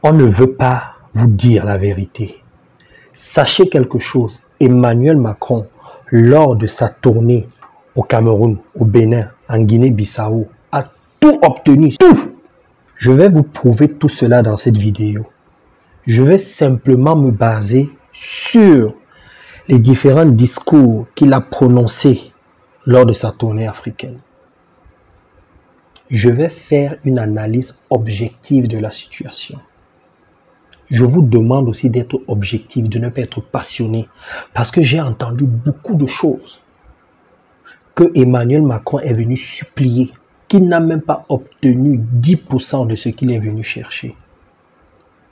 On ne veut pas vous dire la vérité. Sachez quelque chose, Emmanuel Macron, lors de sa tournée au Cameroun, au Bénin, en Guinée-Bissau, a tout obtenu, tout. Je vais vous prouver tout cela dans cette vidéo. Je vais simplement me baser sur les différents discours qu'il a prononcés lors de sa tournée africaine. Je vais faire une analyse objective de la situation. Je vous demande aussi d'être objectif, de ne pas être passionné, parce que j'ai entendu beaucoup de choses que Emmanuel Macron est venu supplier, qu'il n'a même pas obtenu 10% de ce qu'il est venu chercher,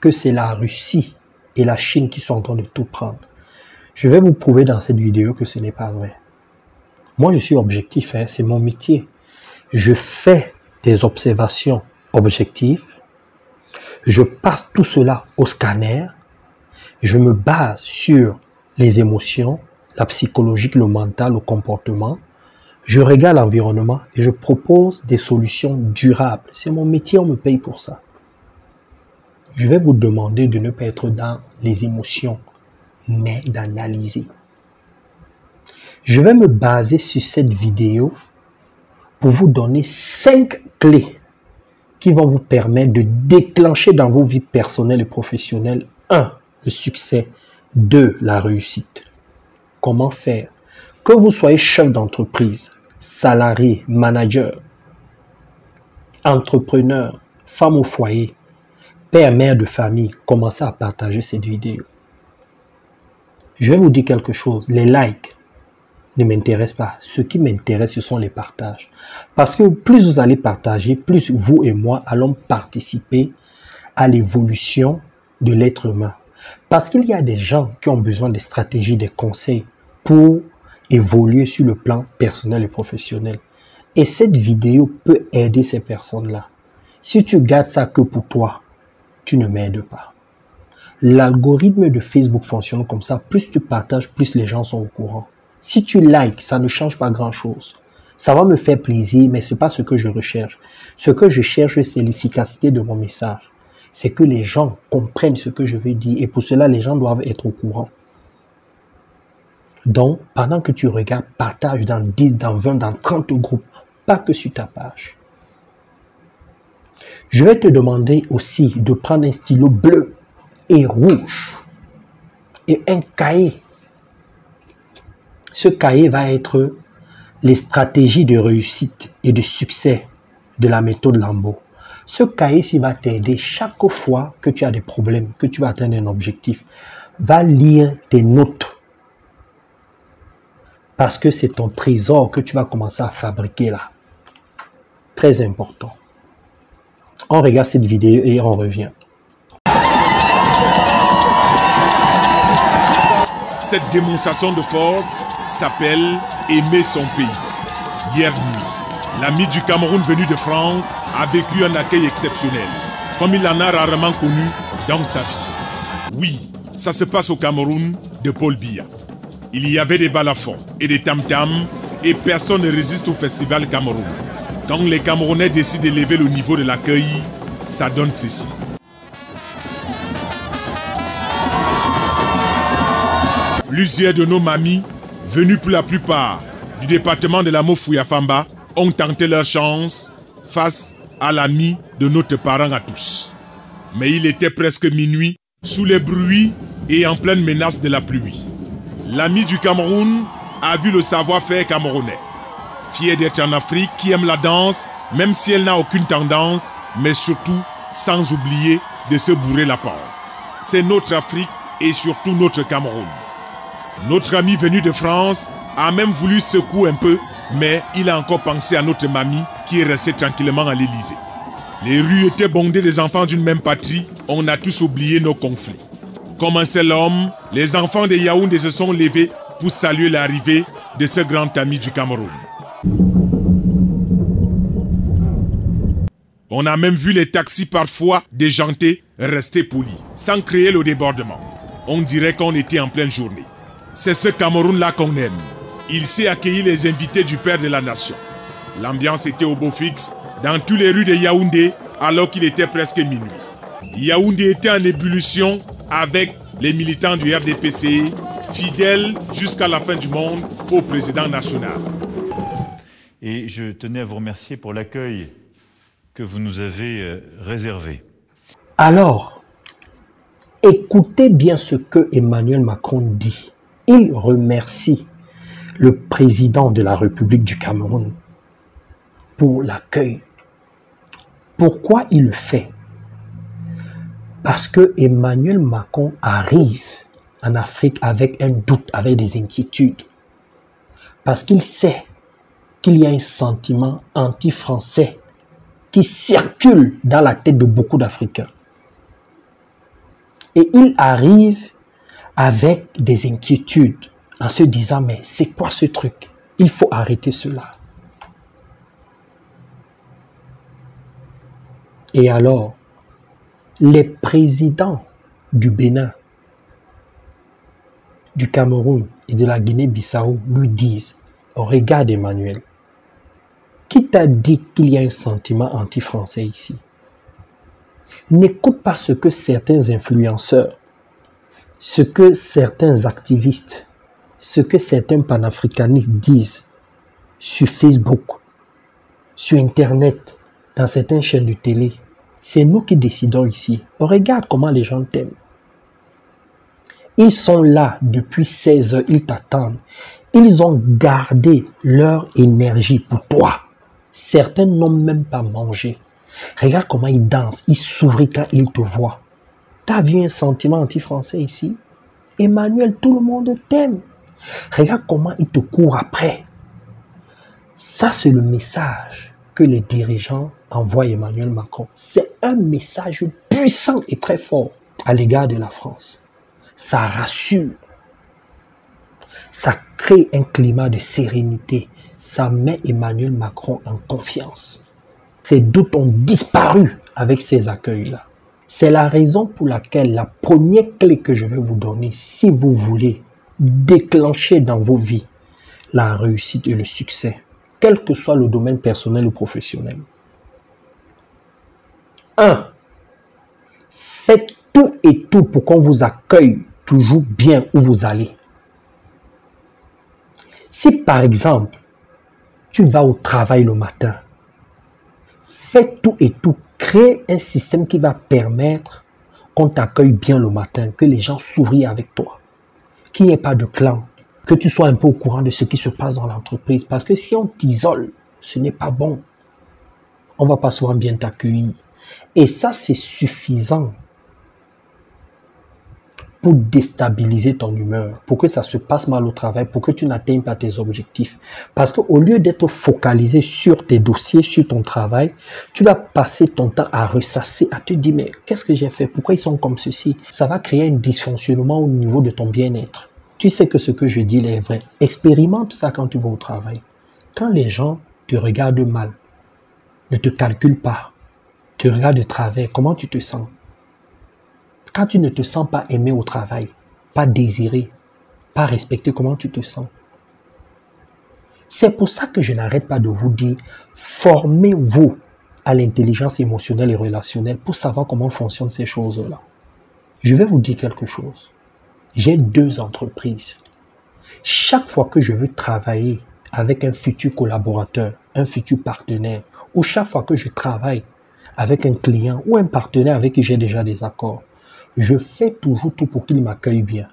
que c'est la Russie et la Chine qui sont en train de tout prendre. Je vais vous prouver dans cette vidéo que ce n'est pas vrai. Moi, je suis objectif, hein, c'est mon métier. Je fais des observations objectives. Je passe tout cela au scanner. Je me base sur les émotions, la psychologie, le mental, le comportement. Je regarde l'environnement et je propose des solutions durables. C'est mon métier, on me paye pour ça. Je vais vous demander de ne pas être dans les émotions, mais d'analyser. Je vais me baser sur cette vidéo pour vous donner 5 clés qui vont vous permettre de déclencher dans vos vies personnelles et professionnelles 1. Le succès, 2. La réussite. Comment faire? Que vous soyez chef d'entreprise, salarié, manager, entrepreneur, femme au foyer, père, mère de famille, commencez à partager cette vidéo. Je vais vous dire quelque chose, les likes ne m'intéressent pas. Ce qui m'intéresse, ce sont les partages. Parce que plus vous allez partager, plus vous et moi allons participer à l'évolution de l'être humain. Parce qu'il y a des gens qui ont besoin de stratégies, des conseils pour évoluer sur le plan personnel et professionnel. Et cette vidéo peut aider ces personnes-là. Si tu gardes ça que pour toi, tu ne m'aides pas. L'algorithme de Facebook fonctionne comme ça. Plus tu partages, plus les gens sont au courant. Si tu likes, ça ne change pas grand-chose. Ça va me faire plaisir, mais ce n'est pas ce que je recherche. Ce que je cherche, c'est l'efficacité de mon message. C'est que les gens comprennent ce que je veux dire. Et pour cela, les gens doivent être au courant. Donc, pendant que tu regardes, partage dans 10, dans 20, dans 30 groupes. Pas que sur ta page. Je vais te demander aussi de prendre un stylo bleu et rouge et un cahier. Ce cahier va être les stratégies de réussite et de succès de la méthode Lambo. Ce cahier-ci va t'aider chaque fois que tu as des problèmes, que tu vas atteindre un objectif. Va lire tes notes. Parce que c'est ton trésor que tu vas commencer à fabriquer là. Très important. On regarde cette vidéo et on revient. Cette démonstration de force s'appelle aimer son pays. Hier nuit, l'ami du Cameroun venu de France a vécu un accueil exceptionnel, comme il en a rarement connu dans sa vie. Oui, ça se passe au Cameroun de Paul Biya. Il y avait des balafons et des tam-tams et personne ne résiste au festival Cameroun. Quand les Camerounais décident d'élever le niveau de l'accueil, ça donne ceci. Plusieurs de nos mamies, venues pour la plupart du département de la Mofouya-Famba, ont tenté leur chance face à l'ami de notre parent à tous. Mais il était presque minuit, sous les bruits et en pleine menace de la pluie. L'ami du Cameroun a vu le savoir-faire camerounais. Fier d'être en Afrique, qui aime la danse, même si elle n'a aucune tendance, mais surtout sans oublier de se bourrer la panse. C'est notre Afrique et surtout notre Cameroun. Notre ami venu de France a même voulu secouer un peu, mais il a encore pensé à notre mamie qui est restée tranquillement à l'Élysée. Les rues étaient bondées des enfants d'une même patrie, on a tous oublié nos conflits. Comme un seul homme, les enfants de Yaoundé se sont levés pour saluer l'arrivée de ce grand ami du Cameroun. On a même vu les taxis parfois déjantés rester polis, sans créer le débordement. On dirait qu'on était en pleine journée. C'est ce Cameroun-là qu'on aime. Il sait accueillir les invités du père de la nation. L'ambiance était au beau fixe dans toutes les rues de Yaoundé alors qu'il était presque minuit. Yaoundé était en ébullition avec les militants du RDPC, fidèles jusqu'à la fin du monde au président national. Et je tenais à vous remercier pour l'accueil que vous nous avez réservé. Alors, écoutez bien ce que Emmanuel Macron dit. Il remercie le président de la République du Cameroun pour l'accueil. Pourquoi il le fait? Parce que Emmanuel Macron arrive en Afrique avec un doute, avec des inquiétudes. Parce qu'il sait qu'il y a un sentiment anti-français qui circule dans la tête de beaucoup d'Africains. Et il arrive avec des inquiétudes en se disant, mais c'est quoi ce truc? Il faut arrêter cela. Et alors, les présidents du Bénin, du Cameroun et de la Guinée-Bissau lui disent, oh, regarde Emmanuel, qui t'a dit qu'il y a un sentiment anti-français ici? N'écoute pas ce que certains influenceurs, ce que certains activistes, ce que certains panafricanistes disent sur Facebook, sur Internet, dans certaines chaînes de télé. C'est nous qui décidons ici. Regarde comment les gens t'aiment. Ils sont là depuis 16 heures, ils t'attendent. Ils ont gardé leur énergie pour toi. Certains n'ont même pas mangé. Regarde comment ils dansent, ils sourient quand ils te voient. Tu as vu un sentiment anti-français ici? Emmanuel, tout le monde t'aime. Regarde comment ils te courent après. Ça, c'est le message que les dirigeants envoient à Emmanuel Macron. C'est un message puissant et très fort à l'égard de la France. Ça rassure. Ça crée un climat de sérénité. Ça met Emmanuel Macron en confiance. Ces doutes ont disparu avec ces accueils-là. C'est la raison pour laquelle la première clé que je vais vous donner, si vous voulez déclencher dans vos vies la réussite et le succès, quel que soit le domaine personnel ou professionnel. 1. Faites tout et tout pour qu'on vous accueille toujours bien où vous allez. Si par exemple, tu vas au travail le matin, fais tout et tout, crée un système qui va permettre qu'on t'accueille bien le matin, que les gens sourient avec toi, qu'il n'y ait pas de clan, que tu sois un peu au courant de ce qui se passe dans l'entreprise. Parce que si on t'isole, ce n'est pas bon. On ne va pas souvent bien t'accueillir. Et ça, c'est suffisant pour déstabiliser ton humeur, pour que ça se passe mal au travail, pour que tu n'atteignes pas tes objectifs. Parce qu'au lieu d'être focalisé sur tes dossiers, sur ton travail, tu vas passer ton temps à ressasser, à te dire, mais qu'est-ce que j'ai fait? Pourquoi ils sont comme ceci? Ça va créer un dysfonctionnement au niveau de ton bien-être. Tu sais que ce que je dis est vrai. Expérimente ça quand tu vas au travail. Quand les gens te regardent mal, ne te calculent pas, te regardent de travers, comment tu te sens? Quand tu ne te sens pas aimé au travail, pas désiré, pas respecté, comment tu te sens? C'est pour ça que je n'arrête pas de vous dire, formez-vous à l'intelligence émotionnelle et relationnelle pour savoir comment fonctionnent ces choses-là. Je vais vous dire quelque chose. J'ai 2 entreprises. Chaque fois que je veux travailler avec un futur collaborateur, un futur partenaire, ou chaque fois que je travaille avec un client ou un partenaire avec qui j'ai déjà des accords, je fais toujours tout pour qu'il m'accueille bien.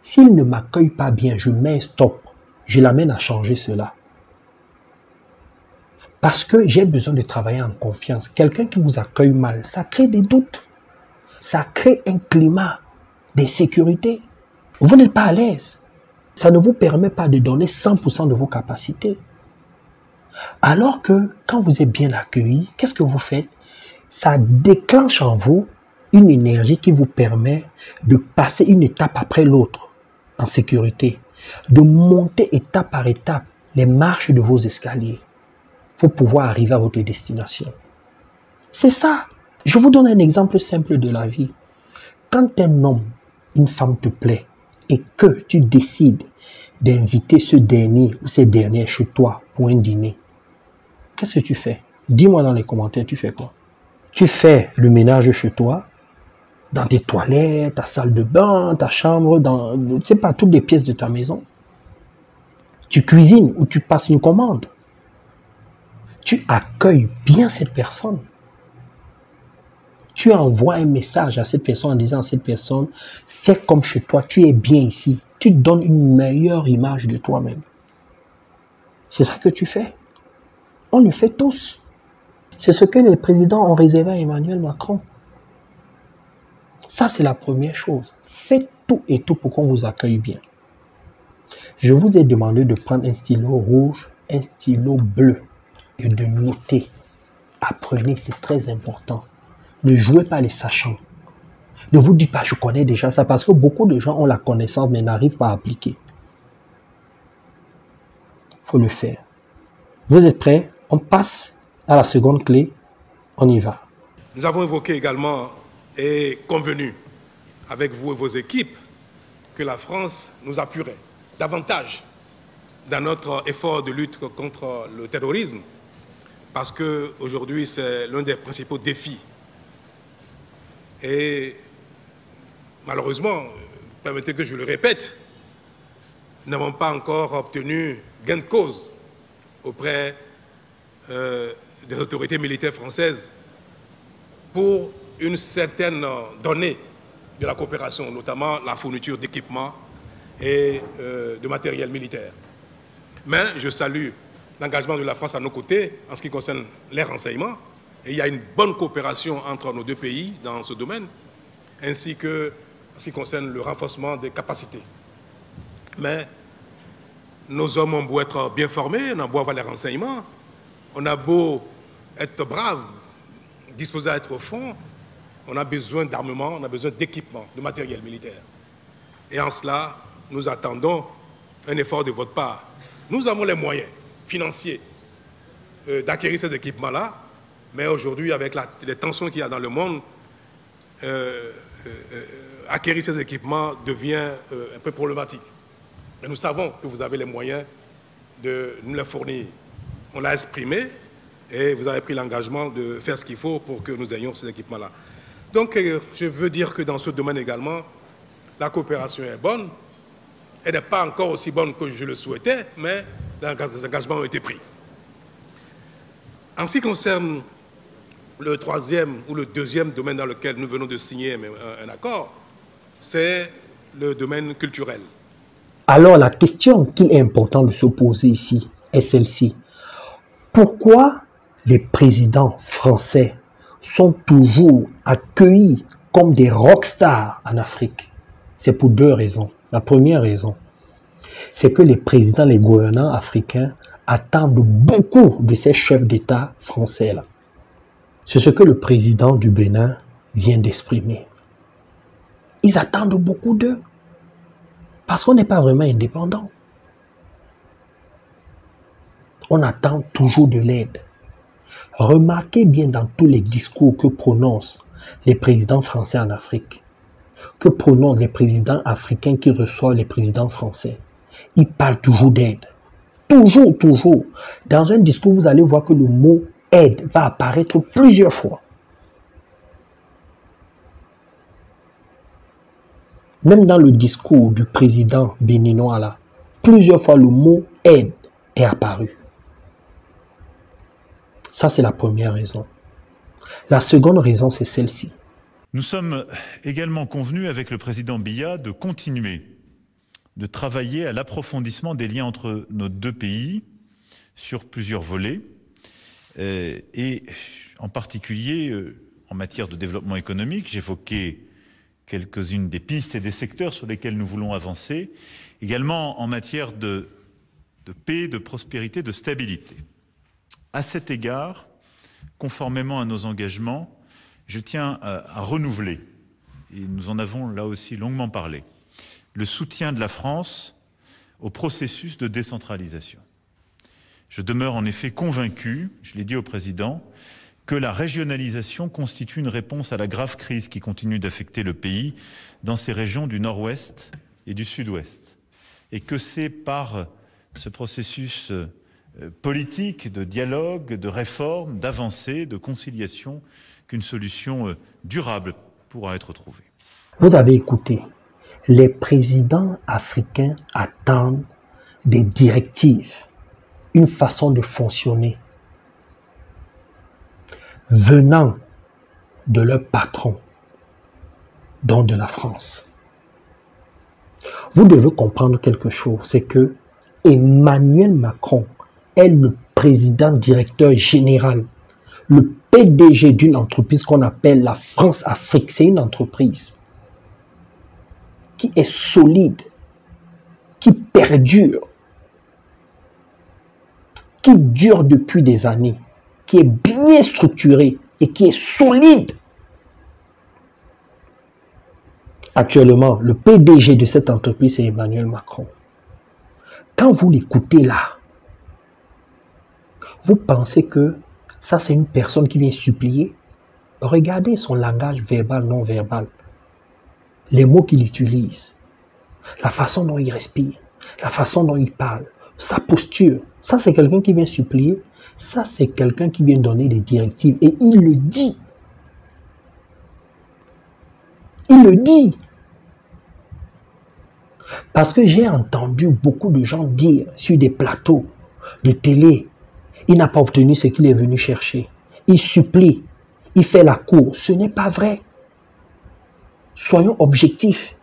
S'il ne m'accueille pas bien, je mets un stop. Je l'amène à changer cela. Parce que j'ai besoin de travailler en confiance. Quelqu'un qui vous accueille mal, ça crée des doutes. Ça crée un climat d'insécurité. Vous n'êtes pas à l'aise. Ça ne vous permet pas de donner 100% de vos capacités. Alors que quand vous êtes bien accueilli, qu'est-ce que vous faites? Ça déclenche en vous une énergie qui vous permet de passer une étape après l'autre en sécurité, de monter étape par étape les marches de vos escaliers pour pouvoir arriver à votre destination. C'est ça. Je vous donne un exemple simple de la vie. Quand un homme, une femme te plaît et que tu décides d'inviter ce dernier ou ces dernières chez toi pour un dîner, qu'est-ce que tu fais? Dis-moi dans les commentaires, tu fais quoi? Tu fais le ménage chez toi, dans tes toilettes, ta salle de bain, ta chambre, dans, je sais pas, toutes les pièces de ta maison. Tu cuisines ou tu passes une commande. Tu accueilles bien cette personne. Tu envoies un message à cette personne en disant à cette personne, fais comme chez toi, tu es bien ici. Tu te donnes une meilleure image de toi-même. C'est ça que tu fais. On le fait tous. C'est ce que les présidents ont réservé à Emmanuel Macron. Ça, c'est la première chose. Faites tout et tout pour qu'on vous accueille bien. Je vous ai demandé de prendre un stylo rouge, un stylo bleu et de noter. Apprenez, c'est très important. Ne jouez pas les sachants. Ne vous dites pas, je connais déjà ça, parce que beaucoup de gens ont la connaissance mais n'arrivent pas à appliquer. Il faut le faire. Vous êtes prêts? On passe à la seconde clé. On y va. Nous avons évoqué également et convenu avec vous et vos équipes que la France nous appuierait davantage dans notre effort de lutte contre le terrorisme, parce qu'aujourd'hui c'est l'un des principaux défis. Et malheureusement, permettez que je le répète, nous n'avons pas encore obtenu gain de cause auprès des autorités militaires françaises pour une certaine donnée de la coopération, notamment la fourniture d'équipements et de matériel militaire. Mais je salue l'engagement de la France à nos côtés en ce qui concerne les renseignements. Et il y a une bonne coopération entre nos deux pays dans ce domaine, ainsi que en ce qui concerne le renforcement des capacités. Mais nos hommes ont beau être bien formés, on a beau avoir les renseignements, on a beau être braves, disposés à être au fond, on a besoin d'armement, on a besoin d'équipement, de matériel militaire. Et en cela, nous attendons un effort de votre part. Nous avons les moyens financiers d'acquérir ces équipements-là, mais aujourd'hui, avec les tensions qu'il y a dans le monde, acquérir ces équipements devient un peu problématique. Et nous savons que vous avez les moyens de nous les fournir. On l'a exprimé et vous avez pris l'engagement de faire ce qu'il faut pour que nous ayons ces équipements-là. Donc, je veux dire que dans ce domaine également, la coopération est bonne. Elle n'est pas encore aussi bonne que je le souhaitais, mais les engagements ont été pris. En ce qui concerne le troisième ou le deuxième domaine dans lequel nous venons de signer un accord, c'est le domaine culturel. Alors, la question qu'il est important de se poser ici est celle-ci. Pourquoi les présidents français sont toujours accueillis comme des rockstars en Afrique? C'est pour deux raisons. La première raison, c'est que les présidents, les gouvernants africains attendent beaucoup de ces chefs d'État français-là. C'est ce que le président du Bénin vient d'exprimer. Ils attendent beaucoup d'eux. Parce qu'on n'est pas vraiment indépendant. On attend toujours de l'aide. Remarquez bien dans tous les discours que prononcent les présidents français en Afrique, que prononcent les présidents africains qui reçoivent les présidents français. Ils parlent toujours d'aide. Toujours, toujours. Dans un discours, vous allez voir que le mot aide va apparaître plusieurs fois. Même dans le discours du président béninois, là, plusieurs fois le mot aide est apparu. Ça, c'est la première raison. La seconde raison, c'est celle-ci. Nous sommes également convenus avec le président Biya de continuer de travailler à l'approfondissement des liens entre nos deux pays sur plusieurs volets, et en particulier en matière de développement économique. J'évoquais quelques-unes des pistes et des secteurs sur lesquels nous voulons avancer, également en matière de paix, de prospérité, de stabilité. À cet égard, conformément à nos engagements, je tiens à renouveler, et nous en avons là aussi longuement parlé, le soutien de la France au processus de décentralisation. Je demeure en effet convaincu, je l'ai dit au président, que la régionalisation constitue une réponse à la grave crise qui continue d'affecter le pays dans ces régions du nord-ouest et du sud-ouest. Et que c'est par ce processus politique, de dialogue, de réforme, d'avancée, de conciliation qu'une solution durable pourra être trouvée. Vous avez écouté, les présidents africains attendent des directives, une façon de fonctionner venant de leur patron, donc de la France. Vous devez comprendre quelque chose, c'est que Emmanuel Macron est le président directeur général, le PDG d'une entreprise qu'on appelle la France-Afrique. C'est une entreprise qui est solide, qui perdure, qui dure depuis des années, qui est bien structurée et qui est solide. Actuellement, le PDG de cette entreprise, c'est Emmanuel Macron. Quand vous l'écoutez là, vous pensez que ça, c'est une personne qui vient supplier? Regardez son langage verbal, non verbal. Les mots qu'il utilise, la façon dont il respire, la façon dont il parle, sa posture. Ça, c'est quelqu'un qui vient supplier. Ça, c'est quelqu'un qui vient donner des directives. Et il le dit. Il le dit. Parce que j'ai entendu beaucoup de gens dire sur des plateaux de télé, il n'a pas obtenu ce qu'il est venu chercher. Il supplie, il fait la cour. Ce n'est pas vrai. Soyons objectifs.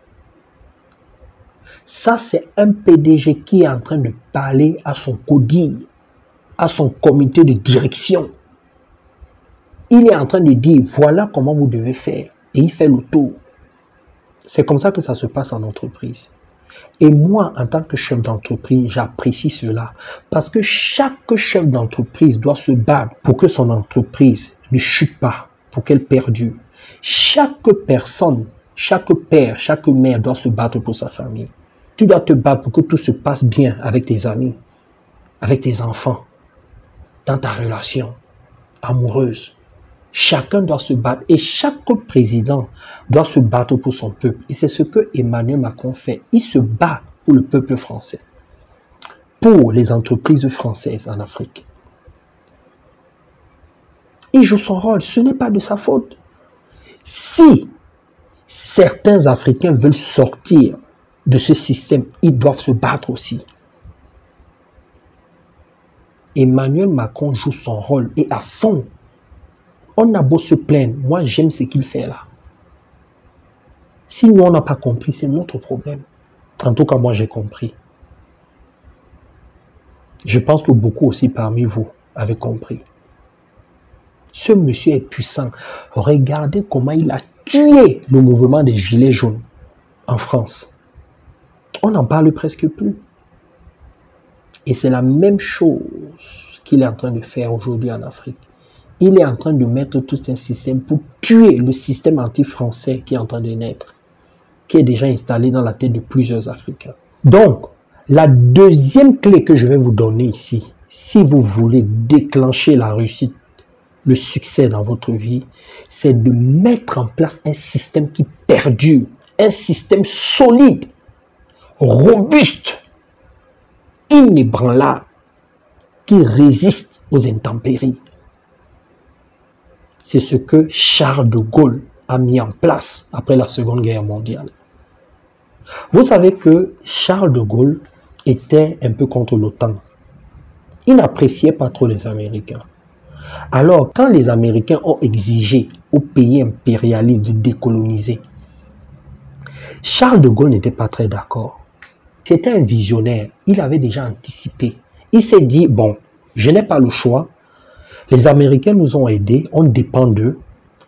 Ça, c'est un PDG qui est en train de parler à son CODIR, à son comité de direction. Il est en train de dire, voilà comment vous devez faire. Et il fait le tour. C'est comme ça que ça se passe en entreprise. Et moi, en tant que chef d'entreprise, j'apprécie cela. Parce que chaque chef d'entreprise doit se battre pour que son entreprise ne chute pas, pour qu'elle perdure. Chaque personne, chaque père, chaque mère doit se battre pour sa famille. Tu dois te battre pour que tout se passe bien avec tes amis, avec tes enfants, dans ta relation amoureuse. Chacun doit se battre et chaque président doit se battre pour son peuple. Et c'est ce que Emmanuel Macron fait. Il se bat pour le peuple français, pour les entreprises françaises en Afrique. Il joue son rôle. Ce n'est pas de sa faute. Si certains Africains veulent sortir de ce système, ils doivent se battre aussi. Emmanuel Macron joue son rôle et à fond. On a beau se plaindre, moi j'aime ce qu'il fait là. Si nous on n'a pas compris, c'est notre problème. En tout cas, moi j'ai compris. Je pense que beaucoup aussi parmi vous avez compris. Ce monsieur est puissant. Regardez comment il a tué le mouvement des Gilets jaunes en France. On n'en parle presque plus. Et c'est la même chose qu'il est en train de faire aujourd'hui en Afrique. Il est en train de mettre tout un système pour tuer le système anti-français qui est en train de naître, qui est déjà installé dans la tête de plusieurs Africains. Donc, la deuxième clé que je vais vous donner ici, si vous voulez déclencher la réussite, le succès dans votre vie, c'est de mettre en place un système qui perdure, un système solide, robuste, inébranlable, qui résiste aux intempéries. C'est ce que Charles de Gaulle a mis en place après la Seconde Guerre mondiale. Vous savez que Charles de Gaulle était un peu contre l'OTAN. Il n'appréciait pas trop les Américains. Alors, quand les Américains ont exigé aux pays impérialistes de décoloniser, Charles de Gaulle n'était pas très d'accord. C'était un visionnaire. Il avait déjà anticipé. Il s'est dit, bon, je n'ai pas le choix. Les Américains nous ont aidés, on dépend d'eux.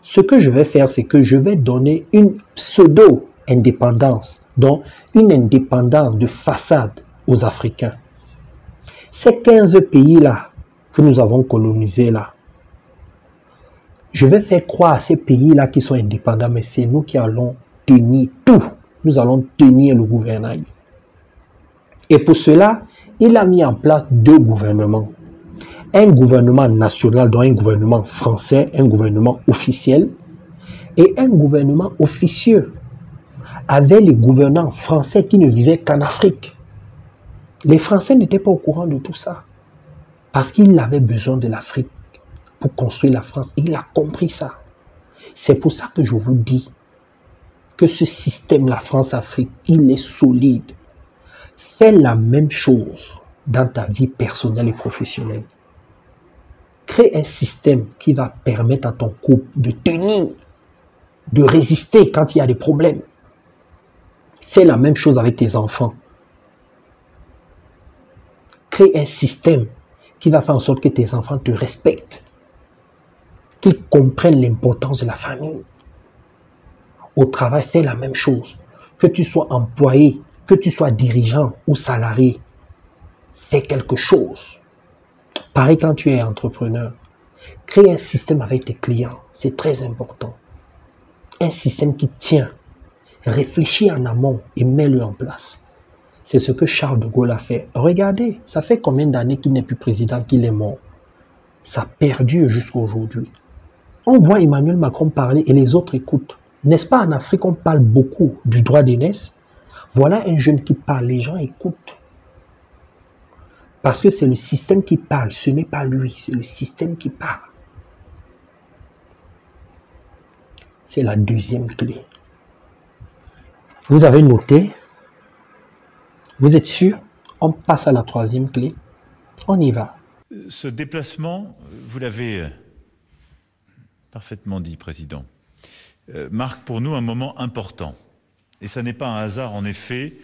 Ce que je vais faire, c'est que je vais donner une pseudo-indépendance, donc une indépendance de façade aux Africains. Ces 15 pays-là que nous avons colonisés là, je vais faire croire à ces pays-là qui sont indépendants, mais c'est nous qui allons tenir tout. Nous allons tenir le gouvernail. Et pour cela, il a mis en place 2 gouvernements. Un gouvernement national, donc un gouvernement français, un gouvernement officiel, et un gouvernement officieux, avec les gouvernants français qui ne vivaient qu'en Afrique. Les Français n'étaient pas au courant de tout ça, parce qu'ils avaient besoin de l'Afrique pour construire la France. Et il a compris ça. C'est pour ça que je vous dis que ce système-là, France-Afrique, il est solide. Fais la même chose dans ta vie personnelle et professionnelle. Crée un système qui va permettre à ton couple de tenir, de résister quand il y a des problèmes. Fais la même chose avec tes enfants. Crée un système qui va faire en sorte que tes enfants te respectent, qu'ils comprennent l'importance de la famille. Au travail, fais la même chose. Que tu sois employé, que tu sois dirigeant ou salarié, fais quelque chose. Pareil quand tu es entrepreneur. Crée un système avec tes clients. C'est très important. Un système qui tient. Réfléchis en amont et mets-le en place. C'est ce que Charles de Gaulle a fait. Regardez, ça fait combien d'années qu'il n'est plus président, qu'il est mort. Ça perdure jusqu'à aujourd'hui. On voit Emmanuel Macron parler et les autres écoutent. N'est-ce pas, en Afrique, on parle beaucoup du droit d'aînesse. Voilà un jeune qui parle, les gens écoutent. Parce que c'est le système qui parle, ce n'est pas lui, c'est le système qui parle. C'est la deuxième clé. Vous avez noté? Vous êtes sûr? On passe à la troisième clé. On y va. Ce déplacement, vous l'avez parfaitement dit, Président, marque pour nous un moment important. Et ça n'est pas un hasard, en effet,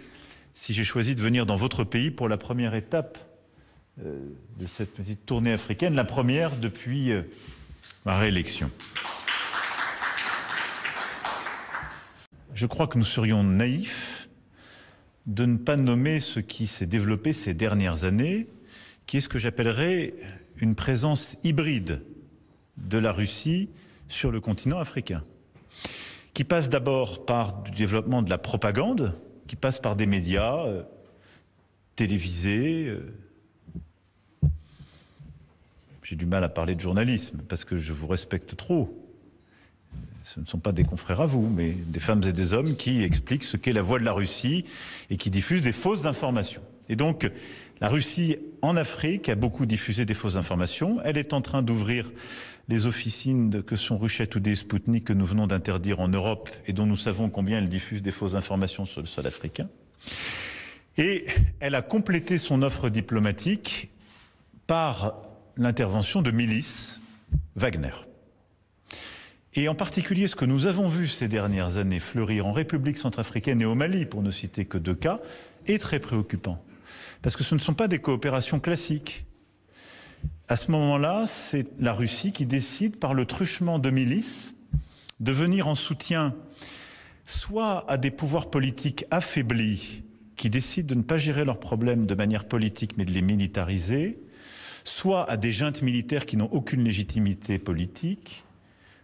si j'ai choisi de venir dans votre pays pour la première étape de cette petite tournée africaine, la première depuis ma réélection. Je crois que nous serions naïfs de ne pas nommer ce qui s'est développé ces dernières années, qui est ce que j'appellerais une présence hybride de la Russie sur le continent africain, qui passe d'abord par du développement de la propagande, qui passe par des médias télévisés. J'ai du mal à parler de journalisme, parce que je vous respecte trop. Ce ne sont pas des confrères à vous, mais des femmes et des hommes qui expliquent ce qu'est la voix de la Russie et qui diffusent des fausses informations. Et donc, la Russie, en Afrique, a beaucoup diffusé des fausses informations. Elle est en train d'ouvrir les officines que sont Ruchet ou des Spoutnik que nous venons d'interdire en Europe et dont nous savons combien elle diffuse des fausses informations sur le sol africain. Et elle a complété son offre diplomatique par l'intervention de milices Wagner. Et en particulier, ce que nous avons vu ces dernières années fleurir en République centrafricaine et au Mali, pour ne citer que 2 cas, est très préoccupant. Parce que ce ne sont pas des coopérations classiques. À ce moment-là, c'est la Russie qui décide, par le truchement de milices, de venir en soutien soit à des pouvoirs politiques affaiblis, qui décident de ne pas gérer leurs problèmes de manière politique, mais de les militariser, soit à des juntes militaires qui n'ont aucune légitimité politique,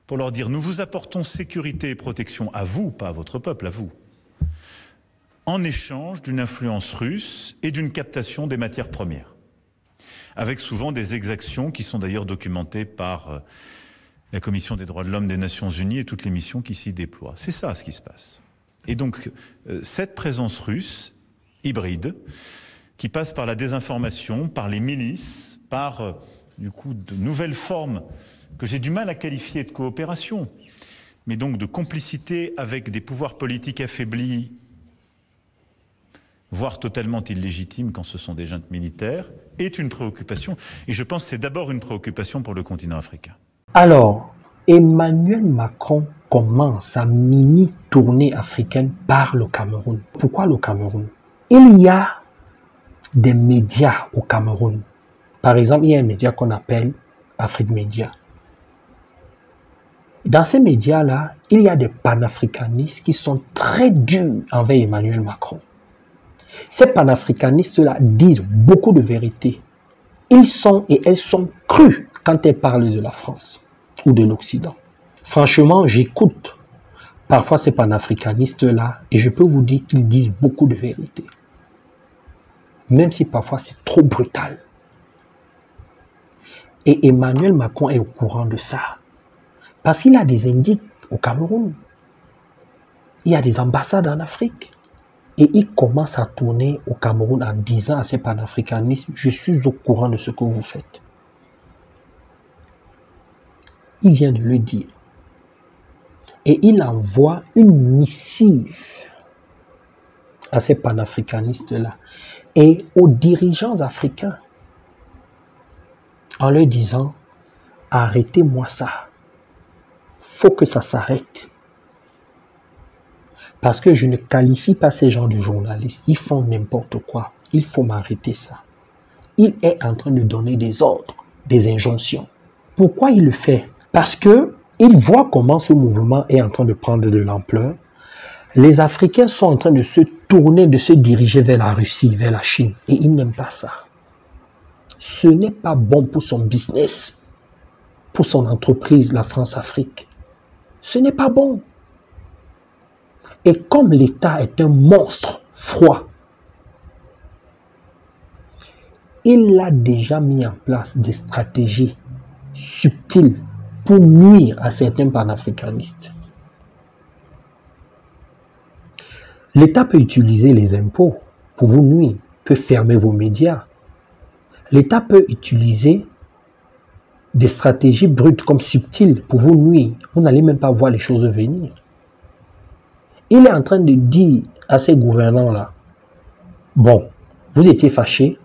pour leur dire « nous vous apportons sécurité et protection à vous, pas à votre peuple, à vous », en échange d'une influence russe et d'une captation des matières premières, avec souvent des exactions qui sont d'ailleurs documentées par la Commission des droits de l'homme des Nations Unies et toutes les missions qui s'y déploient. C'est ça ce qui se passe. Et donc cette présence russe, hybride, qui passe par la désinformation, par les milices, par du coup de nouvelles formes que j'ai du mal à qualifier de coopération, mais donc de complicité avec des pouvoirs politiques affaiblis, voire totalement illégitimes quand ce sont des juntes militaires, est une préoccupation. Et je pense que c'est d'abord une préoccupation pour le continent africain. Alors, Emmanuel Macron commence sa mini-tournée africaine par le Cameroun. Pourquoi le Cameroun? Il y a des médias au Cameroun. Par exemple, il y a un média qu'on appelle Afrique Média. Dans ces médias-là, il y a des panafricanistes qui sont très durs envers Emmanuel Macron. Ces panafricanistes-là disent beaucoup de vérités. Ils sont et elles sont crus quand elles parlent de la France ou de l'Occident. Franchement, j'écoute parfois ces panafricanistes-là et je peux vous dire qu'ils disent beaucoup de vérités. Même si parfois c'est trop brutal. Et Emmanuel Macron est au courant de ça. Parce qu'il a des indices au Cameroun. Il y a des ambassades en Afrique. Et il commence à tourner au Cameroun en disant à ces panafricanistes, je suis au courant de ce que vous faites. Il vient de le dire. Et il envoie une missive à ces panafricanistes-là et aux dirigeants africains en leur disant « Arrêtez-moi ça. Faut que ça s'arrête. Parce que je ne qualifie pas ces gens de journalistes. Ils font n'importe quoi. Il faut m'arrêter ça. » Il est en train de donner des ordres, des injonctions. Pourquoi il le fait? Parce que il voit comment ce mouvement est en train de prendre de l'ampleur. Les Africains sont en train de se tourner, de se diriger vers la Russie, vers la Chine. Et ils n'aiment pas ça. Ce n'est pas bon pour son business, pour son entreprise, la France-Afrique. Ce n'est pas bon. Et comme l'État est un monstre froid, il a déjà mis en place des stratégies subtiles pour nuire à certains panafricanistes. L'État peut utiliser les impôts pour vous nuire, peut fermer vos médias. L'État peut utiliser des stratégies brutes comme subtiles pour vous nuire. Vous n'allez même pas voir les choses venir. Il est en train de dire à ces gouvernants-là, bon, vous étiez fâchés,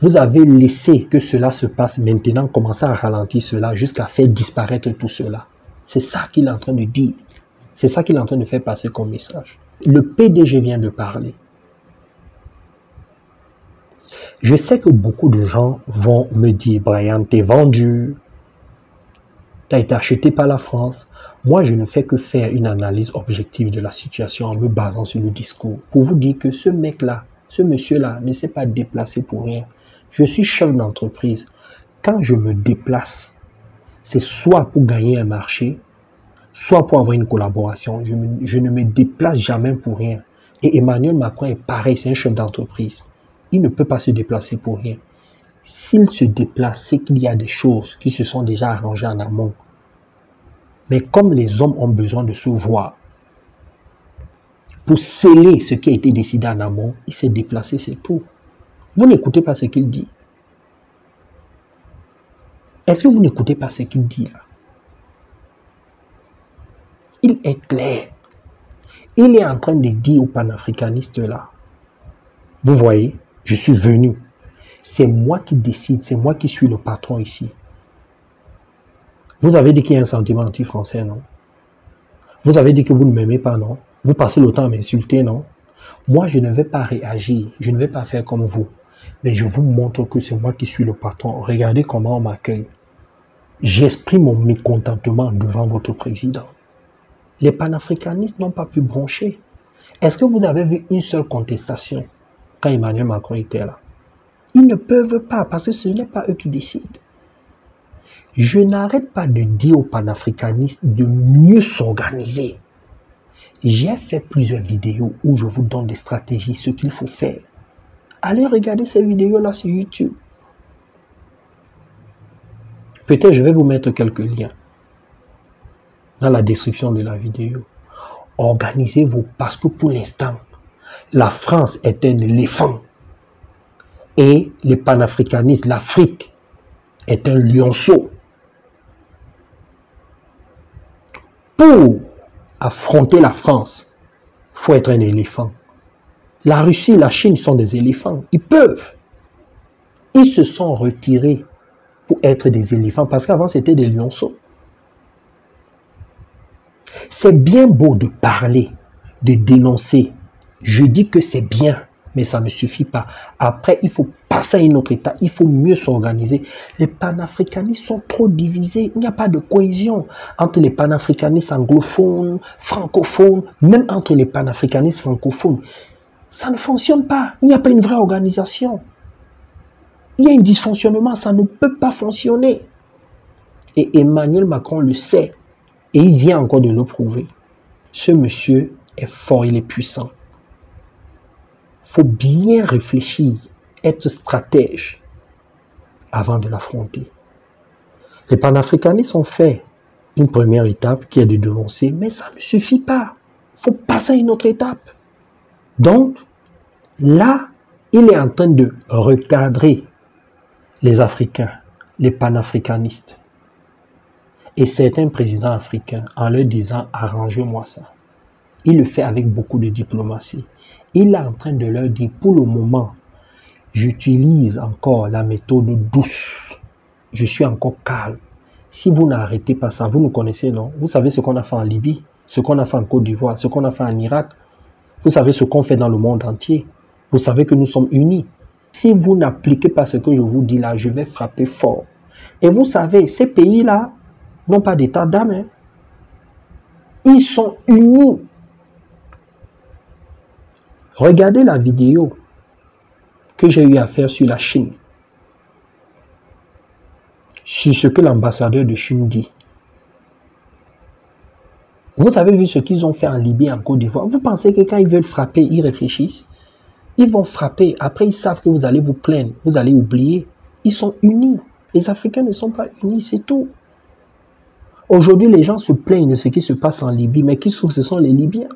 vous avez laissé que cela se passe, maintenant commencez à ralentir cela jusqu'à faire disparaître tout cela. C'est ça qu'il est en train de dire. C'est ça qu'il est en train de faire passer comme message. Le PDG vient de parler. Je sais que beaucoup de gens vont me dire, Brian, t'es vendu, t'as été acheté par la France. Moi, je ne fais que faire une analyse objective de la situation en me basant sur le discours. Pour vous dire que ce mec-là, ce monsieur-là ne s'est pas déplacé pour rien. Je suis chef d'entreprise. Quand je me déplace, c'est soit pour gagner un marché, soit pour avoir une collaboration. Je ne me déplace jamais pour rien. Et Emmanuel Macron est pareil, c'est un chef d'entreprise. Il ne peut pas se déplacer pour rien. S'il se déplace, c'est qu'il y a des choses qui se sont déjà arrangées en amont. Mais comme les hommes ont besoin de se voir, pour sceller ce qui a été décidé en amont, il s'est déplacé, c'est tout. Vous n'écoutez pas ce qu'il dit. Est-ce que vous n'écoutez pas ce qu'il dit là? Il est clair. Il est en train de dire aux panafricanistes là, vous voyez, je suis venu. C'est moi qui décide, c'est moi qui suis le patron ici. Vous avez dit qu'il y a un sentiment anti-français, non? Vous avez dit que vous ne m'aimez pas, non? Vous passez le temps à m'insulter, non? Moi, je ne vais pas réagir, je ne vais pas faire comme vous. Mais je vous montre que c'est moi qui suis le patron. Regardez comment on m'accueille. J'exprime mon mécontentement devant votre président. Les panafricanistes n'ont pas pu broncher. Est-ce que vous avez vu une seule contestation quand Emmanuel Macron était là? Ils ne peuvent pas parce que ce n'est pas eux qui décident. Je n'arrête pas de dire aux panafricanistes de mieux s'organiser. J'ai fait plusieurs vidéos où je vous donne des stratégies, ce qu'il faut faire. Allez regarder ces vidéos-là sur YouTube. Peut-être je vais vous mettre quelques liens dans la description de la vidéo. Organisez-vous parce que pour l'instant, la France est un éléphant et les panafricanistes, l'Afrique est un lionceau. Pour affronter la France, il faut être un éléphant. La Russie et la Chine sont des éléphants. Ils peuvent. Ils se sont retirés pour être des éléphants parce qu'avant c'était des lionceaux. C'est bien beau de parler, de dénoncer. Je dis que c'est bien, mais ça ne suffit pas. Après, il faut passer à un autre état. Il faut mieux s'organiser. Les panafricanistes sont trop divisés. Il n'y a pas de cohésion entre les panafricanistes anglophones, francophones, même entre les panafricanistes francophones. Ça ne fonctionne pas. Il n'y a pas une vraie organisation. Il y a un dysfonctionnement. Ça ne peut pas fonctionner. Et Emmanuel Macron le sait. Et il vient encore de le prouver. Ce monsieur est fort, il est puissant. Il faut bien réfléchir, être stratège avant de l'affronter. Les panafricanistes ont fait une première étape qui est de dénoncer, mais ça ne suffit pas. Il faut passer à une autre étape. Donc, là, il est en train de recadrer les Africains, les panafricanistes. et certains présidents africains en leur disant « arrangez-moi ça ». Il le fait avec beaucoup de diplomatie. Il est en train de leur dire « pour le moment, j'utilise encore la méthode douce. Je suis encore calme. Si vous n'arrêtez pas ça, vous nous connaissez, non? Vous savez ce qu'on a fait en Libye, ce qu'on a fait en Côte d'Ivoire, ce qu'on a fait en Irak. Vous savez ce qu'on fait dans le monde entier. Vous savez que nous sommes unis. Si vous n'appliquez pas ce que je vous dis là, je vais frapper fort. Et vous savez, ces pays-là n'ont pas d'état d'âme. Hein. Ils sont unis. Regardez la vidéo que j'ai eu à faire sur la Chine. Sur ce que l'ambassadeur de Chine dit. Vous avez vu ce qu'ils ont fait en Libye, en Côte d'Ivoire. Vous pensez que quand ils veulent frapper, ils réfléchissent? Ils vont frapper. Après, ils savent que vous allez vous plaindre. Vous allez oublier. Ils sont unis. Les Africains ne sont pas unis, c'est tout. Aujourd'hui, les gens se plaignent de ce qui se passe en Libye, mais qui souffrent, ce sont les Libyens.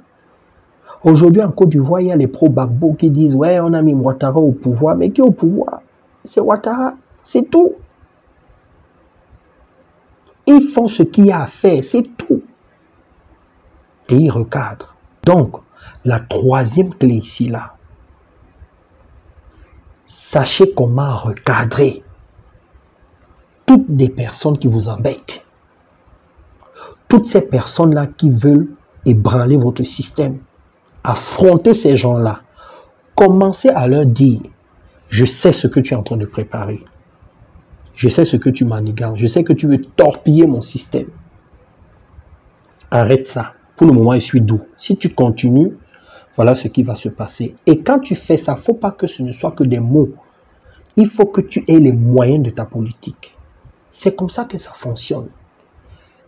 Aujourd'hui, en Côte d'Ivoire, il y a les pro-Gbagbo qui disent « Ouais, on a mis Ouattara au pouvoir. » Mais qui est au pouvoir? C'est Ouattara. C'est tout. Ils font ce qu'il y a à faire, c'est tout. Et ils recadrent. Donc, la troisième clé ici, là, sachez comment recadrer toutes les personnes qui vous embêtent. Toutes ces personnes-là qui veulent ébranler votre système. Affrontez ces gens-là. Commencez à leur dire, je sais ce que tu es en train de préparer. Je sais ce que tu manigances. Je sais que tu veux torpiller mon système. Arrête ça. Pour le moment, je suis doux. Si tu continues, voilà ce qui va se passer. Et quand tu fais ça, il ne faut pas que ce ne soit que des mots. Il faut que tu aies les moyens de ta politique. C'est comme ça que ça fonctionne.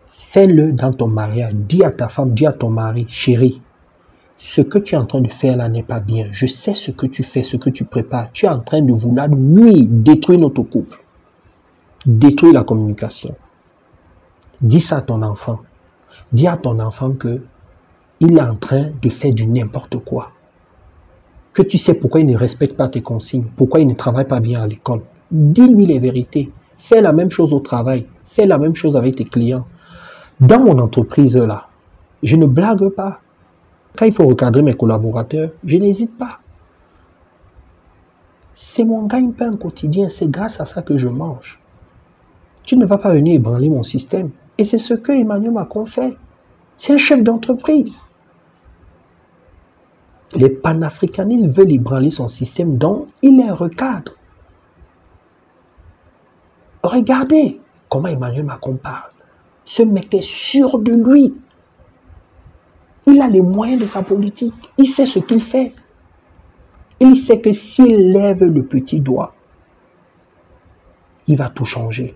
Fais-le dans ton mariage. Dis à ta femme, dis à ton mari, chérie, ce que tu es en train de faire là n'est pas bien. Je sais ce que tu fais, ce que tu prépares. Tu es en train de vouloir nuire, détruire notre couple. Détruire la communication. Dis ça à ton enfant. Dis à ton enfant que il est en train de faire du n'importe quoi. Que tu sais pourquoi il ne respecte pas tes consignes, pourquoi il ne travaille pas bien à l'école. Dis-lui les vérités. Fais la même chose au travail. Fais la même chose avec tes clients. Dans mon entreprise là, je ne blague pas. Quand il faut recadrer mes collaborateurs, je n'hésite pas. C'est mon gagne-pain quotidien. C'est grâce à ça que je mange. Tu ne vas pas venir ébranler mon système. Et c'est ce que Emmanuel Macron fait. C'est un chef d'entreprise. Les panafricanistes veulent ébranler son système, donc il les recadre. Regardez comment Emmanuel Macron parle. Ce mec est sûr de lui. Il a les moyens de sa politique. Il sait ce qu'il fait. Il sait que s'il lève le petit doigt, il va tout changer.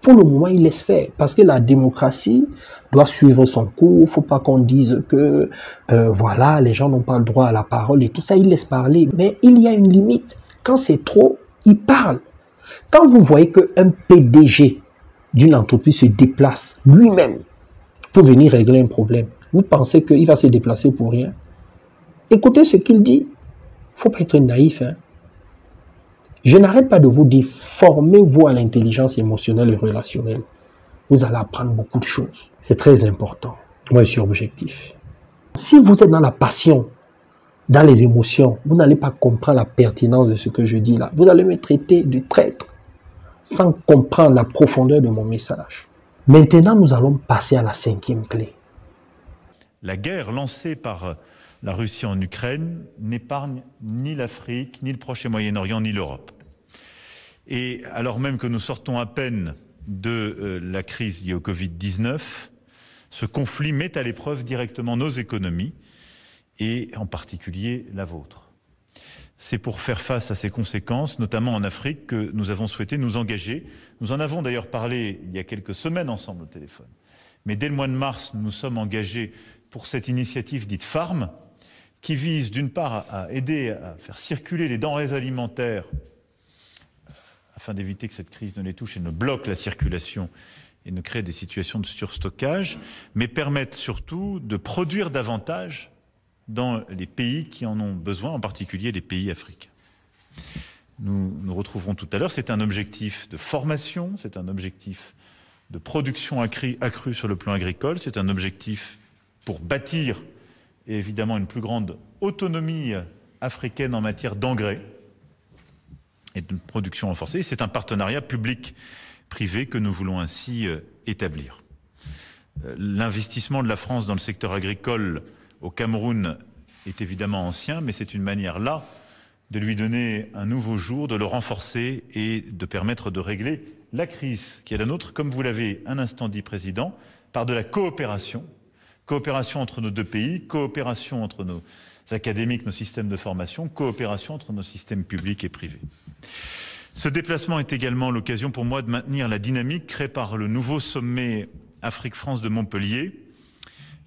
Pour le moment, il laisse faire. Parce que la démocratie doit suivre son cours. Il ne faut pas qu'on dise que voilà, les gens n'ont pas le droit à la parole et tout ça. Il laisse parler. Mais il y a une limite. Quand c'est trop, il parle. Quand vous voyez qu'un PDG d'une entreprise se déplace lui-même pour venir régler un problème, vous pensez qu'il va se déplacer pour rien? Écoutez ce qu'il dit. Il ne faut pas être naïf. Hein? Je n'arrête pas de vous dire, formez-vous à l'intelligence émotionnelle et relationnelle. Vous allez apprendre beaucoup de choses. C'est très important. Moi, je suis objectif. Si vous êtes dans la passion, dans les émotions, vous n'allez pas comprendre la pertinence de ce que je dis là. Vous allez me traiter de traître sans comprendre la profondeur de mon message. Maintenant, nous allons passer à la cinquième clé. La guerre lancée par la Russie en Ukraine n'épargne ni l'Afrique, ni le Proche et Moyen-Orient, ni l'Europe. Et alors même que nous sortons à peine de la crise liée au Covid-19, ce conflit met à l'épreuve directement nos économies, et en particulier la vôtre. C'est pour faire face à ces conséquences, notamment en Afrique, que nous avons souhaité nous engager. Nous en avons d'ailleurs parlé il y a quelques semaines ensemble au téléphone. Mais dès le mois de mars, nous nous sommes engagés pour cette initiative dite FARM, qui vise d'une part à aider à faire circuler les denrées alimentaires afin d'éviter que cette crise ne les touche et ne bloque la circulation et ne crée des situations de surstockage, mais permettre surtout de produire davantage dans les pays qui en ont besoin, en particulier les pays africains. Nous nous retrouverons tout à l'heure. C'est un objectif de formation, c'est un objectif de production accrue sur le plan agricole. C'est un objectif pour bâtir et évidemment une plus grande autonomie africaine en matière d'engrais et de production renforcée. C'est un partenariat public-privé que nous voulons ainsi établir. L'investissement de la France dans le secteur agricole au Cameroun est évidemment ancien, mais c'est une manière là de lui donner un nouveau jour, de le renforcer et de permettre de régler la crise qui est la nôtre, comme vous l'avez un instant dit, Président, par de la coopération. Coopération entre nos deux pays, coopération entre nos académiques, nos systèmes de formation, coopération entre nos systèmes publics et privés. Ce déplacement est également l'occasion pour moi de maintenir la dynamique créée par le nouveau sommet Afrique-France de Montpellier.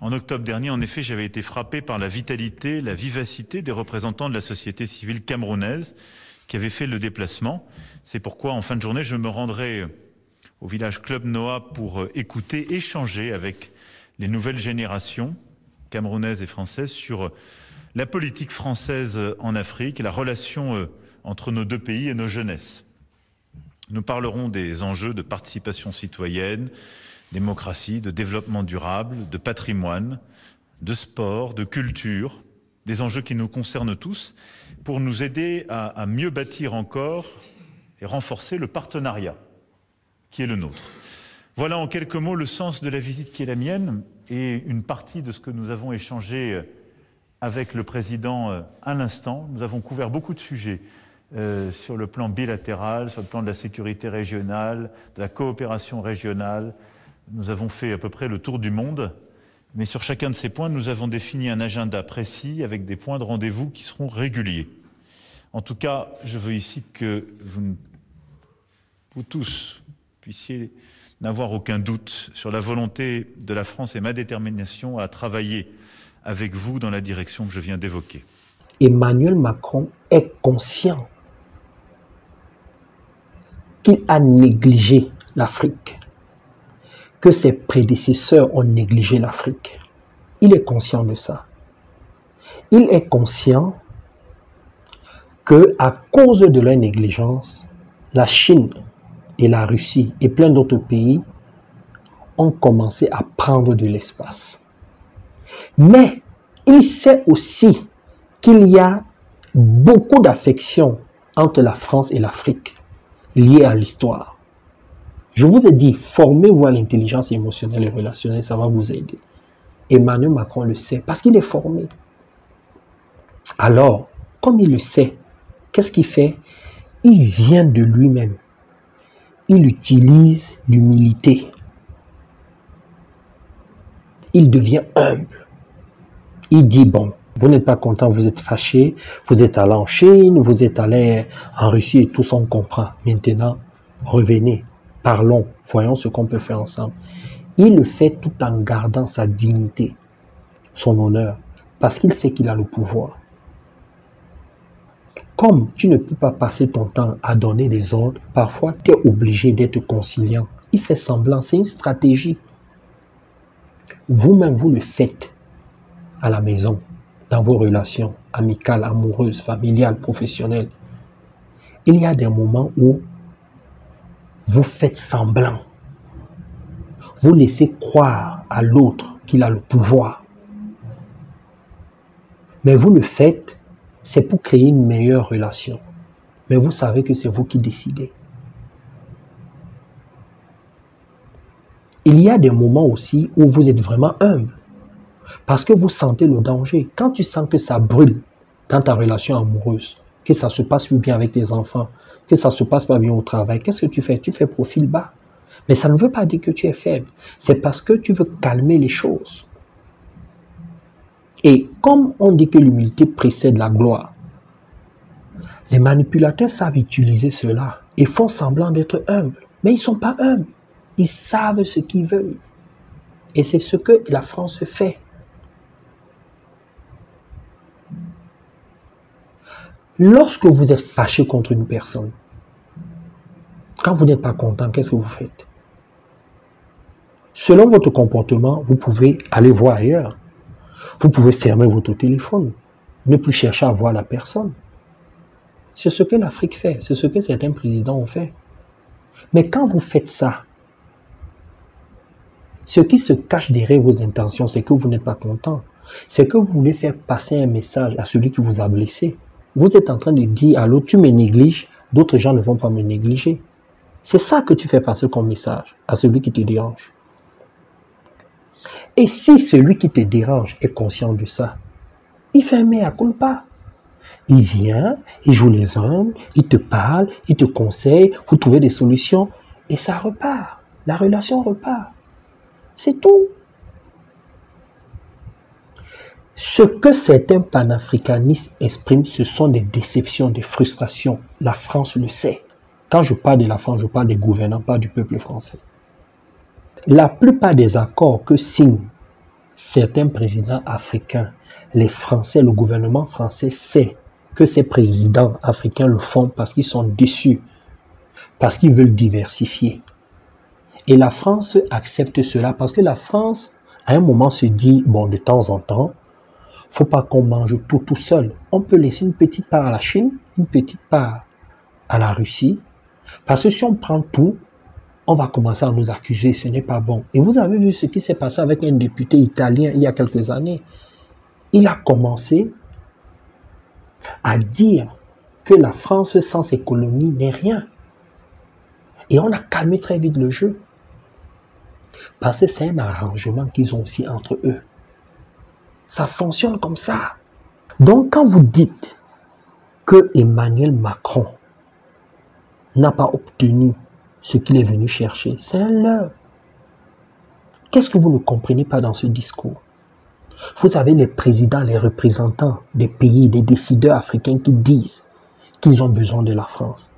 En octobre dernier, en effet, j'avais été frappé par la vitalité, la vivacité des représentants de la société civile camerounaise qui avaient fait le déplacement. C'est pourquoi, en fin de journée, je me rendrai au village Club Noah pour écouter, échanger avec les nouvelles générations camerounaises et françaises sur la politique française en Afrique, la relation entre nos deux pays et nos jeunesses. Nous parlerons des enjeux de participation citoyenne, démocratie, de développement durable, de patrimoine, de sport, de culture, des enjeux qui nous concernent tous, pour nous aider à mieux bâtir encore et renforcer le partenariat qui est le nôtre. Voilà en quelques mots le sens de la visite qui est la mienne et une partie de ce que nous avons échangé avec le Président à l'instant. Nous avons couvert beaucoup de sujets sur le plan bilatéral, sur le plan de la sécurité régionale, de la coopération régionale. Nous avons fait à peu près le tour du monde, mais sur chacun de ces points, nous avons défini un agenda précis avec des points de rendez-vous qui seront réguliers. En tout cas, je veux ici que vous tous puissiez n'avoir aucun doute sur la volonté de la France et ma détermination à travailler avec vous dans la direction que je viens d'évoquer. Emmanuel Macron est conscient qu'il a négligé l'Afrique, que ses prédécesseurs ont négligé l'Afrique. Il est conscient de ça. Il est conscient que à cause de leur négligence, la Chine et la Russie et plein d'autres pays ont commencé à prendre de l'espace. Mais il sait aussi qu'il y a beaucoup d'affection entre la France et l'Afrique liée à l'histoire. Je vous ai dit, formez-vous à l'intelligence émotionnelle et relationnelle, ça va vous aider. Emmanuel Macron le sait parce qu'il est formé. Alors, comme il le sait, qu'est-ce qu'il fait? Il vient de lui-même. Il utilise l'humilité. Il devient humble. Il dit, bon, vous n'êtes pas content, vous êtes fâché, vous êtes allé en Chine, vous êtes allé en Russie et tout ça, on comprend. Maintenant, revenez, parlons, voyons ce qu'on peut faire ensemble. Il le fait tout en gardant sa dignité, son honneur, parce qu'il sait qu'il a le pouvoir. Comme tu ne peux pas passer ton temps à donner des ordres, parfois tu es obligé d'être conciliant. Il fait semblant, c'est une stratégie. Vous-même, vous le faites à la maison, dans vos relations amicales, amoureuses, familiales, professionnelles. Il y a des moments où vous faites semblant. Vous laissez croire à l'autre qu'il a le pouvoir. Mais vous le faites, c'est pour créer une meilleure relation. Mais vous savez que c'est vous qui décidez. Il y a des moments aussi où vous êtes vraiment humble. Parce que vous sentez le danger. Quand tu sens que ça brûle dans ta relation amoureuse, que ça se passe bien avec tes enfants, que ça se passe pas bien au travail, qu'est-ce que tu fais? Tu fais profil bas. Mais ça ne veut pas dire que tu es faible. C'est parce que tu veux calmer les choses. Et comme on dit que l'humilité précède la gloire, les manipulateurs savent utiliser cela et font semblant d'être humbles. Mais ils ne sont pas humbles. Ils savent ce qu'ils veulent. Et c'est ce que la France fait. Lorsque vous êtes fâché contre une personne, quand vous n'êtes pas content, qu'est-ce que vous faites? Selon votre comportement, vous pouvez aller voir ailleurs. Vous pouvez fermer votre téléphone, ne plus chercher à voir la personne. C'est ce que l'Afrique fait, c'est ce que certains présidents ont fait. Mais quand vous faites ça, Ce qui se cache derrière vos intentions, c'est que vous n'êtes pas content. C'est que vous voulez faire passer un message à celui qui vous a blessé. Vous êtes en train de dire à l'autre, tu me négliges, d'autres gens ne vont pas me négliger. C'est ça que tu fais passer comme message à celui qui te dérange. Et si celui qui te dérange est conscient de ça, il fait un mea culpa. Il vient, il joue les hommes, il te parle, il te conseille, vous trouvez des solutions et ça repart. La relation repart. C'est tout. Ce que certains panafricanistes expriment, ce sont des déceptions, des frustrations. La France le sait. Quand je parle de la France, je parle des gouvernants, pas du peuple français. La plupart des accords que signent certains présidents africains, les Français, le gouvernement français sait que ces présidents africains le font parce qu'ils sont déçus, parce qu'ils veulent diversifier. Et la France accepte cela parce que la France, à un moment, se dit, bon, de temps en temps, faut pas qu'on mange tout seul. On peut laisser une petite part à la Chine, une petite part à la Russie, parce que si on prend tout, on va commencer à nous accuser, ce n'est pas bon. Et vous avez vu ce qui s'est passé avec un député italien il y a quelques années. Il a commencé à dire que la France sans ses colonies n'est rien. Et on a calmé très vite le jeu. Parce que c'est un arrangement qu'ils ont aussi entre eux. Ça fonctionne comme ça. Donc quand vous dites que Emmanuel Macron n'a pas obtenu ce qu'il est venu chercher, c'est un leurre. Qu'est-ce que vous ne comprenez pas dans ce discours? Vous avez les présidents, les représentants des pays, des décideurs africains qui disent qu'ils ont besoin de la France.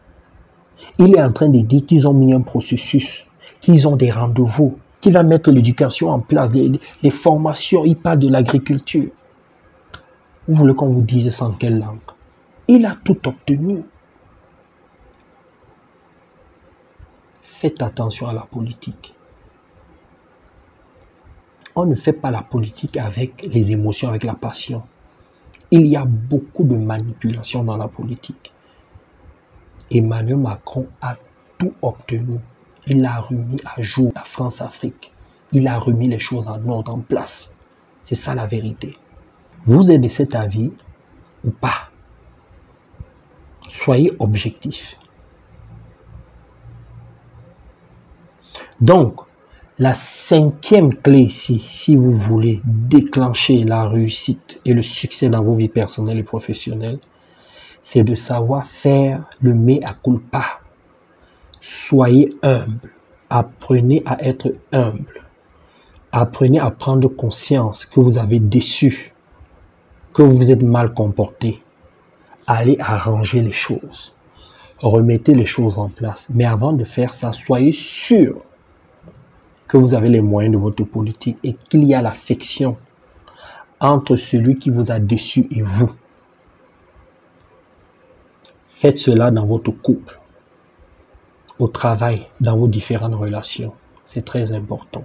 Il est en train de dire qu'ils ont mis un processus, qu'ils ont des rendez-vous, qu'il va mettre l'éducation en place, les formations, il parle de l'agriculture. Vous voulez qu'on vous dise ça en quelle langue? Il a tout obtenu. Faites attention à la politique. On ne fait pas la politique avec les émotions, avec la passion. Il y a beaucoup de manipulation dans la politique. Emmanuel Macron a tout obtenu. Il a remis à jour la France-Afrique. Il a remis les choses en ordre, en place. C'est ça la vérité. Vous êtes de cet avis ou pas? Soyez objectif. Donc, la cinquième clé ici, si vous voulez déclencher la réussite et le succès dans vos vies personnelles et professionnelles, c'est de savoir faire le mea culpa. Soyez humble. Apprenez à être humble. Apprenez à prendre conscience que vous avez déçu, que vous vous êtes mal comporté. Allez arranger les choses. Remettez les choses en place. Mais avant de faire ça, soyez sûr que vous avez les moyens de votre politique et qu'il y a l'affection entre celui qui vous a déçu et vous. Faites cela dans votre couple, au travail, dans vos différentes relations. C'est très important.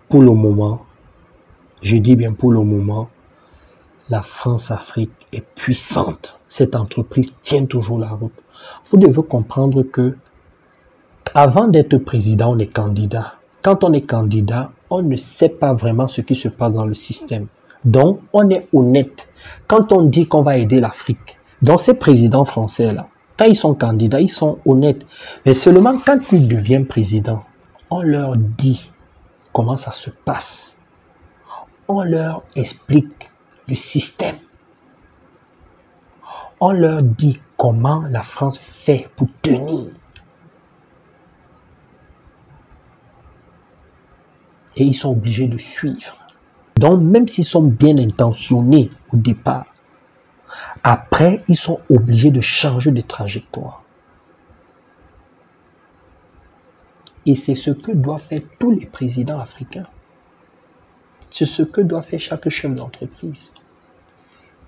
Pour le moment, je dis bien pour le moment, la France-Afrique est puissante. Cette entreprise tient toujours la route. Vous devez comprendre que avant d'être président, on est candidat. Quand on est candidat, on ne sait pas vraiment ce qui se passe dans le système. Donc, on est honnête. Quand on dit qu'on va aider l'Afrique, donc ces présidents français-là, quand ils sont candidats, ils sont honnêtes. Mais seulement quand ils deviennent présidents, on leur dit comment ça se passe. On leur explique le système. On leur dit comment la France fait pour tenir. Et ils sont obligés de suivre. Donc, même s'ils sont bien intentionnés au départ, après, ils sont obligés de changer de trajectoire. Et c'est ce que doivent faire tous les présidents africains. C'est ce que doit faire chaque chef d'entreprise,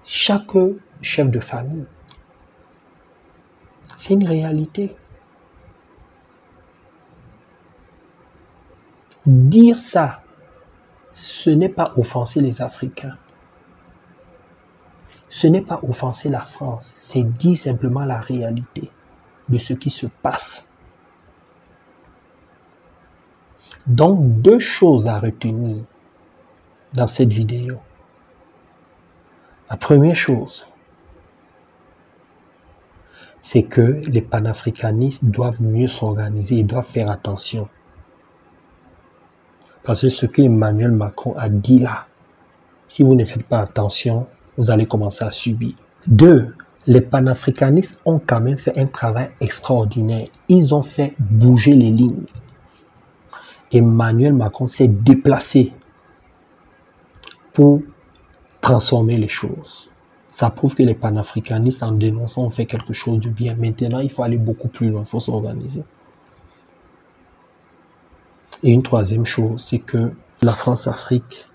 chaque chef de famille. C'est une réalité. Dire ça, ce n'est pas offenser les Africains. Ce n'est pas offenser la France. C'est dire simplement la réalité de ce qui se passe. Donc, deux choses à retenir dans cette vidéo. La première chose, c'est que les panafricanistes doivent mieux s'organiser, ils doivent faire attention. Parce que ce que Emmanuel Macron a dit là, si vous ne faites pas attention, vous allez commencer à subir. Deux, les panafricanistes ont quand même fait un travail extraordinaire. Ils ont fait bouger les lignes. Emmanuel Macron s'est déplacé pour transformer les choses. Ça prouve que les panafricanistes, en dénonçant, ont fait quelque chose de bien. Maintenant, il faut aller beaucoup plus loin, il faut s'organiser. Et une troisième chose, c'est que la France-Afrique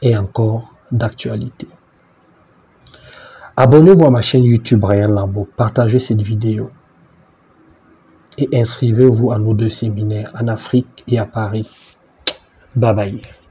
est encore d'actualité. Abonnez-vous à ma chaîne YouTube Ryan Lambo, partagez cette vidéo et inscrivez-vous à nos 2 séminaires en Afrique et à Paris. Bye bye.